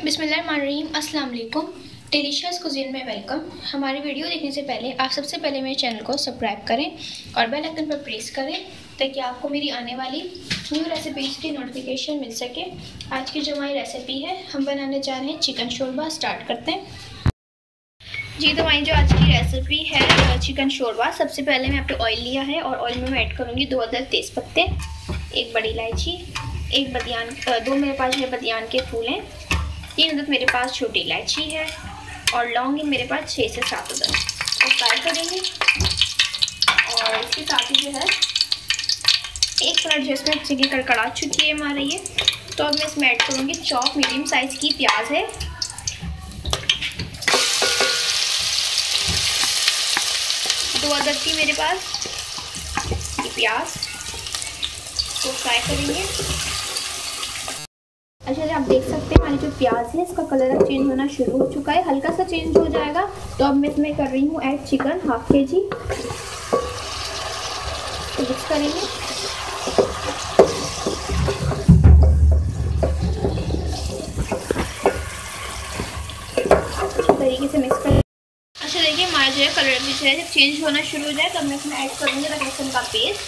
बिस्मिल्लाहिर्रहमानिर्रहीम, अस्सलाम वालेकुम। डिलीशियस कुज़ीन में वेलकम। हमारी वीडियो देखने से पहले आप सबसे पहले मेरे चैनल को सब्सक्राइब करें और बेल आइकन पर प्रेस करें ताकि आपको मेरी आने वाली न्यू रेसिपीज़ की नोटिफिकेशन मिल सके। आज की जो हमारी रेसिपी है, हम बनाने जा रहे हैं चिकन शोरबा। स्टार्ट करते हैं जी। तो हमारी जो आज की रेसिपी है चिकन शोरबा, सबसे पहले मैं यहाँ पे ऑयल लिया है और ऑयल में मैं ऐड करूँगी 2 अदद तेज़ पत्ते, 1 बड़ी इलायची, 1 बदियान, 2 मेरे पास है बदियान के फूल हैं, 3 अदद मेरे पास छोटी इलायची है और लौंग है मेरे पास 6 से 7 अदद। तो फ्राई करेंगे और इसके साथ ही जो है 1 मिनट जो इसमें चिकन कड़कड़ा चुकी है हमारी ये। तो अब मैं इसमें ऐड करूँगी चॉप मीडियम साइज़ की प्याज है, 2 अदद की मेरे पास ये प्याज को फ्राई करेंगे। अच्छा, आप देख सकते हैं हमारी जो प्याज है इसका कलर अब चेंज होना शुरू हो चुका है, हल्का सा चेंज हो जाएगा। तो अब मैं इसमें कर रही हूँ ऐड चिकन ½ kg। तो मिक्स करेंगे। अच्छे तरीके से मिक्स करेंगे। अच्छा देखिए, हमारा जो है कलर भी जो है जब चेंज होना शुरू हो जाए तब मैं इसमें ऐड करूँगी लहसुन का पेस्ट।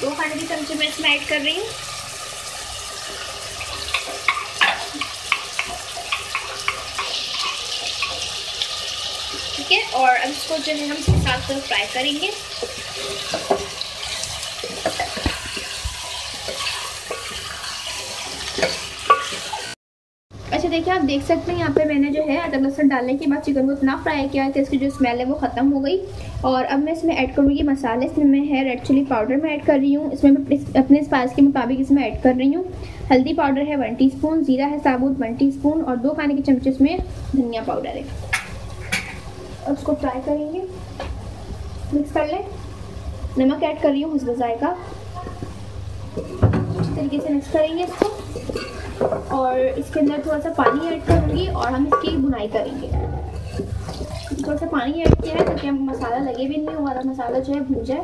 2 खाने के चमचे मैं इसमें ऐड कर रही हूँ। ठीक है, और अब इसको जो है हम इसके साथ फ्राई करेंगे। अच्छा देखिए, आप देख सकते हैं यहाँ पे मैंने जो है अदरक लहसुन डालने के बाद चिकन को इतना फ्राई किया है कि इसकी जो स्मेल है वो ख़त्म हो गई। और अब मैं इसमें ऐड करूँगी मसाले। इसमें मैं है रेड चिली पाउडर में ऐड कर रही हूँ, इसमें मैं अपने स्पाइस के मुताबिक इसमें ऐड कर रही हूँ। हल्दी पाउडर है 1 टीस्पून, ज़ीरा है साबुत 1 टीस्पून और 2 खाने के चमचे इसमें धनिया पाउडर है। अब इसको फ्राई करेंगे, मिक्स कर लें। नमक ऐड कर रही हूँ हुस्न जायका। अच्छी तरीके से मिक्स करेंगे इसको और इसके अंदर थोड़ा सा पानी ऐड करूँगी और हम इसकी भुनाई करेंगे। थोड़ा सा पानी ऐड किया है ताकि हम मसाला लगे भी नहीं, हमारा मसाला जो है भून जाए।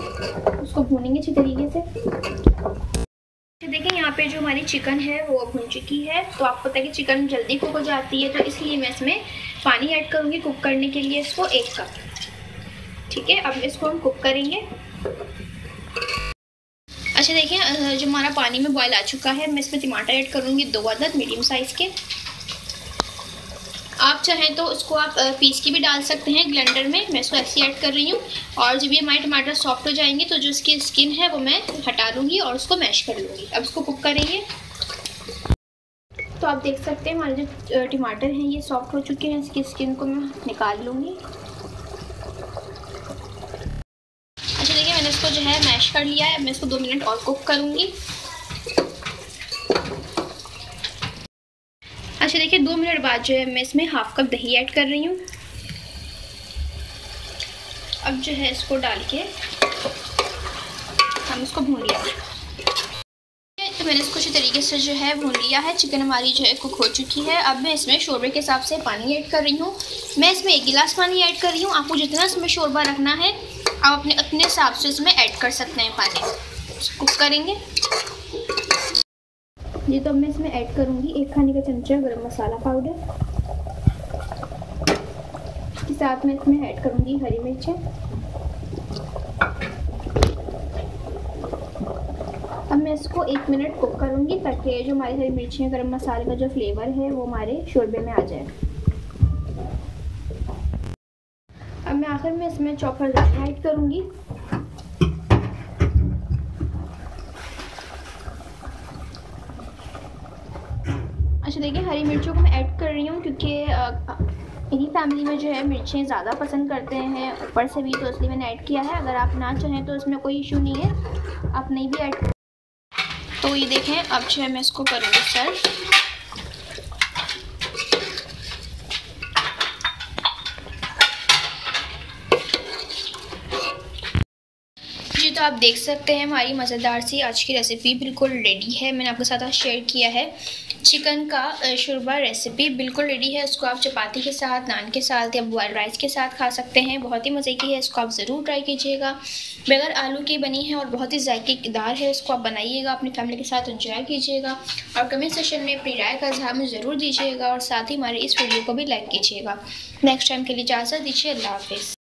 उसको भूनेंगे अच्छी तरीके से। देखिए, यहाँ पे जो हमारी चिकन है वो भुन चुकी है। तो आपको पता है कि चिकन जल्दी कुक हो जाती है, तो इसलिए मैं इसमें पानी ऐड करूँगी कुक करने के लिए इसको 1 कप। ठीक है, अब इसको हम कुक करेंगे। अच्छा देखिए, जो हमारा पानी में बॉयल आ चुका है, मैं इसमें टमाटर ऐड करूँगी 2 अदद मीडियम साइज़ के। आप चाहें तो इसको आप पीस के भी डाल सकते हैं ब्लेंडर में, मैं इसको ऐसे ऐड कर रही हूँ। और जब ये हमारे टमाटर सॉफ्ट हो जाएंगे तो जो इसकी स्किन है वो मैं हटा लूँगी और उसको मैश कर लूँगी। अब इसको कुक करेंगे। तो आप देख सकते हैं हमारे जो टमाटर हैं ये सॉफ्ट हो चुके हैं, इसकी स्किन को मैं निकाल लूँगी। अच्छा देखिए, मैंने इसको जो है मैश कर लिया है। मैं इसको 2 मिनट और कुक करूँगी। अच्छा देखिए, 2 मिनट बाद जो है मैं इसमें ½ कप दही ऐड कर रही हूँ। अब जो है इसको डाल के हम इसको भून लिया। तो मैंने इसको अच्छी तरीके से जो है भून लिया है। चिकन हमारी जो है कुक हो चुकी है। अब मैं इसमें शोरबे के हिसाब से पानी ऐड कर रही हूँ। मैं इसमें 1 गिलास पानी ऐड कर रही हूँ। आपको जितना इसमें शोरबा रखना है आप अपने हिसाब से इसमें ऐड कर सकते हैं पानी। कुक करेंगे जी। तो अब मैं इसमें ऐड करूँगी 1 खाने का चमचा गरम मसाला पाउडर। इसके साथ मैं इसमें ऐड करूँगी हरी मिर्चें। अब मैं इसको 1 मिनट कुक करूँगी ताकि जो हमारी हरी मिर्चें गरम मसाले का जो फ्लेवर है वो हमारे शोरबे में आ जाए। अब मैं आखिर में इसमें चॉपर लहसुन ऐड करूँगी। अच्छा देखिए, हरी मिर्चों को मैं ऐड कर रही हूँ क्योंकि मेरी फैमिली में जो है मिर्चें ज़्यादा पसंद करते हैं ऊपर से भी, तो इसलिए मैंने ऐड किया है। अगर आप ना चाहें तो इसमें कोई इशू नहीं है, आप नहीं भी ऐड। तो ये देखें, अब जो है मैं इसको करूँगी सर्व। जी तो आप देख सकते हैं हमारी मज़ेदार सी आज की रेसिपी बिल्कुल रेडी है। मैंने आपके साथ शेयर किया है चिकन का शोरबा रेसिपी बिल्कुल रेडी है। इसको आप चपाती के साथ, नान के साथ या बॉयल राइस के साथ खा सकते हैं। बहुत ही मज़े की है, इसको आप ज़रूर ट्राई कीजिएगा। बगैर आलू की बनी है और बहुत ही जायकेदार है। इसको आप बनाइएगा, अपनी फैमिली के साथ एंजॉय कीजिएगा और कमेंट सेक्शन में अपनी राय का इज़हार मुझे ज़रूर दीजिएगा और साथ ही हमारे इस वीडियो को भी लाइक कीजिएगा। नेक्स्ट टाइम के लिए इजाज़त दीजिए। अल्लाह हाफिज़।